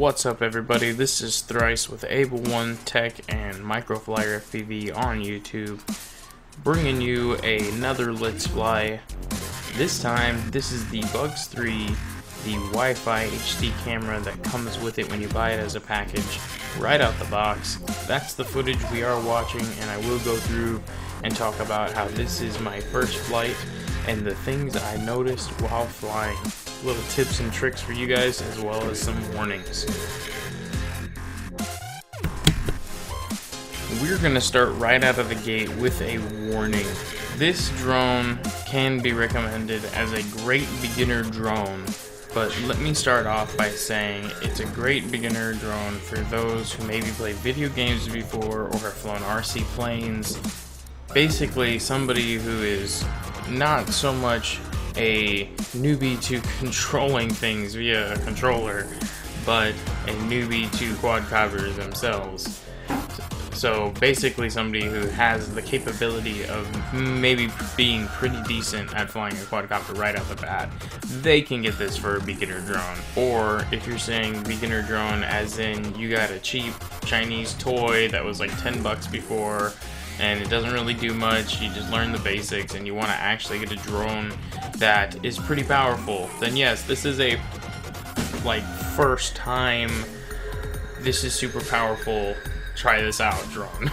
What's up, everybody? This is Thrice with Able One Tech and Flyer FPV on YouTube, bringing you another Let's Fly. This time, this is the Bugs 3, the Wi-Fi HD camera that comes with it when you buy it as a package, right out the box. That's the footage we are watching, and I will go through and talk about how this is my first flight and the things I noticed while flying. Little tips and tricks for you guys, as well as some warnings. We're going to start right out of the gate with a warning. This drone can be recommended as a great beginner drone, but let me start off by saying it's a great beginner drone for those who maybe played video games before or have flown RC planes. Basically, somebody who is not so much a newbie to controlling things via a controller, but a newbie to quadcopters themselves. So basically somebody who has the capability of maybe being pretty decent at flying a quadcopter right out the bat, they can get this for a beginner drone. Or if you're saying beginner drone as in you got a cheap Chinese toy that was like 10 bucks before, and it doesn't really do much, you just learn the basics, and you want to actually get a drone that is pretty powerful, then yes, this is a first time, this is super powerful, try this out drone.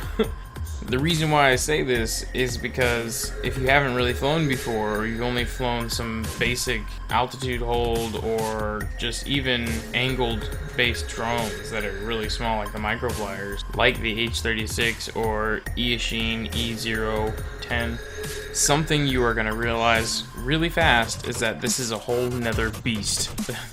The reason why I say this is because if you haven't really flown before, or you've only flown some basic altitude hold or just even angled based drones that are really small, like the microflyers, like the H36 or Eachine E010, something you are going to realize really fast is that this is a whole nother beast.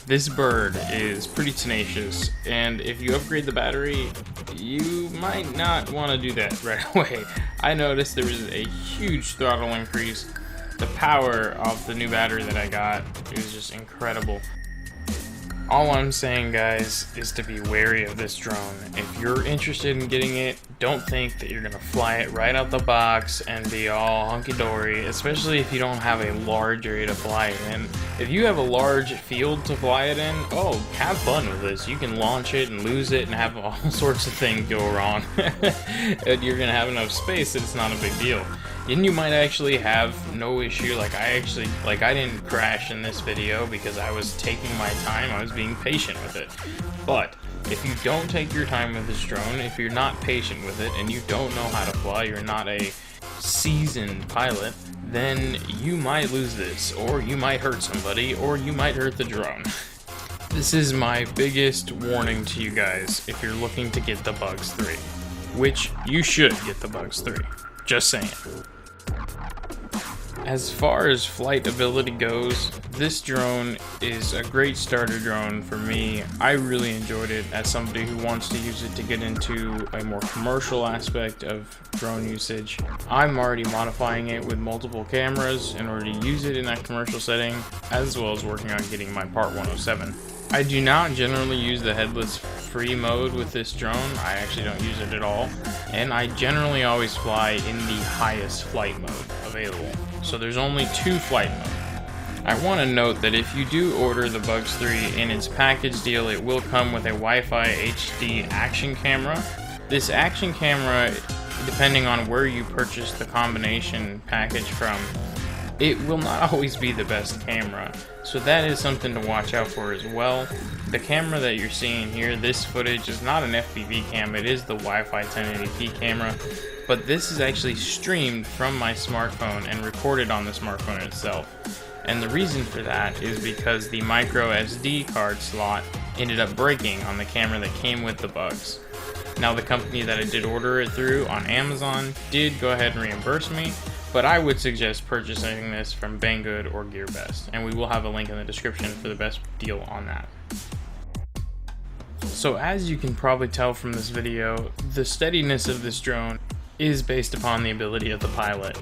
This bird is pretty tenacious, and if you upgrade the battery, you might not want to do that right away. I noticed there was a huge throttle increase. The power of the new battery that I got is just incredible. All I'm saying, guys, is to be wary of this drone. If you're interested in getting it, don't think that you're gonna fly it right out the box and be all hunky-dory, especially if you don't have a large area to fly it in. If you have a large field to fly it in, oh, have fun with this. You can launch it and lose it and have all sorts of things go wrong. And you're gonna have enough space that it's not a big deal. And you might actually have no issue, I didn't crash in this video because I was taking my time, I was being patient with it. But if you don't take your time with this drone, if you're not patient with it and you don't know how to fly, you're not a seasoned pilot, then you might lose this, or you might hurt somebody, or you might hurt the drone. This is my biggest warning to you guys if you're looking to get the Bugs 3, which you should get the Bugs 3, just saying. As far as flight ability goes, this drone is a great starter drone for me. I really enjoyed it as somebody who wants to use it to get into a more commercial aspect of drone usage. I'm already modifying it with multiple cameras in order to use it in that commercial setting, as well as working on getting my Part 107. I do not generally use the headless free mode with this drone. I actually don't use it at all. And I generally always fly in the highest flight mode available. So there's only 2 flight modes. I want to note that if you do order the Bugs 3 in its package deal, it will come with a Wi-Fi HD action camera. This action camera, depending on where you purchase the combination package from, it will not always be the best camera. So that is something to watch out for as well. The camera that you're seeing here, this footage is not an FPV cam, it is the Wi-Fi 1080p camera, but this is actually streamed from my smartphone and recorded on the smartphone itself. And the reason for that is because the micro SD card slot ended up breaking on the camera that came with the Bugs. Now, the company that I did order it through on Amazon did go ahead and reimburse me, but I would suggest purchasing this from Banggood or GearBest, and we will have a link in the description for the best deal on that. So as you can probably tell from this video, the steadiness of this drone is based upon the ability of the pilot.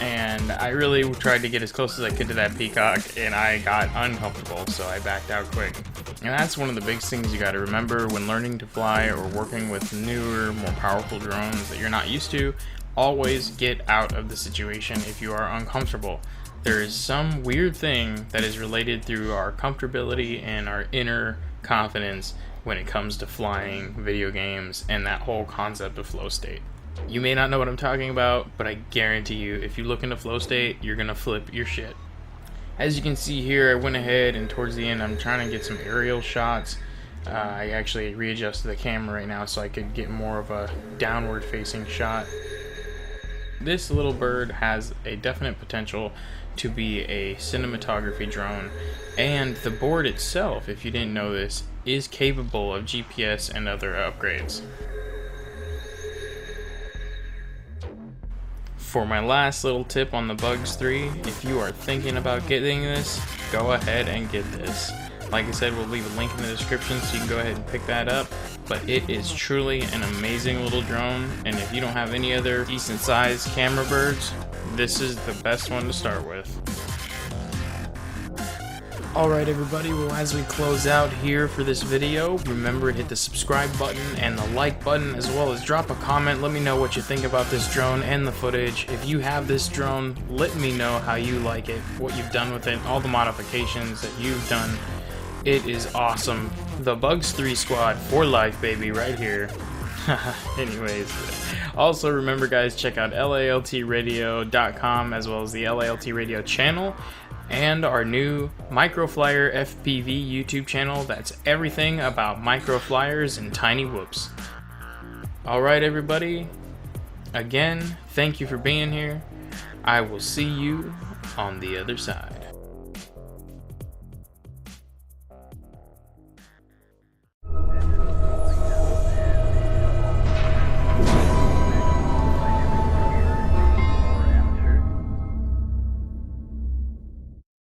And I really tried to get as close as I could to that peacock, and I got uncomfortable, so I backed out quick. And that's one of the big things you gotta remember when learning to fly or working with newer, more powerful drones that you're not used to. Always get out of the situation if you are uncomfortable. There is some weird thing that is related through our comfortability and our inner confidence when it comes to flying, video games, and that whole concept of flow state. You may not know what I'm talking about, but I guarantee you, if you look into flow state, you're gonna flip your shit. As you can see here, I went ahead and towards the end I'm trying to get some aerial shots. I actually readjusted the camera right now so I could get more of a downward facing shot. This little bird has a definite potential to be a cinematography drone, and the board itself, if you didn't know this, is capable of GPS and other upgrades. For my last little tip on the Bugs 3, if you are thinking about getting this, go ahead and get this. Like I said, we'll leave a link in the description so you can go ahead and pick that up. But it is truly an amazing little drone, and if you don't have any other decent sized camera birds, this is the best one to start with. Alright everybody, well, as we close out here for this video, remember to hit the subscribe button and the like button, as well as drop a comment. Let me know what you think about this drone and the footage. If you have this drone, let me know how you like it, what you've done with it, all the modifications that you've done. It is awesome. The Bugs 3 squad for life, baby, right here. Anyways, also remember guys, check out LILTradio.com as well as the LILT Radio channel and our new Flyer FPV YouTube channel. That's everything about micro flyers and tiny whoops. Alright everybody, again, thank you for being here. I will see you on the other side.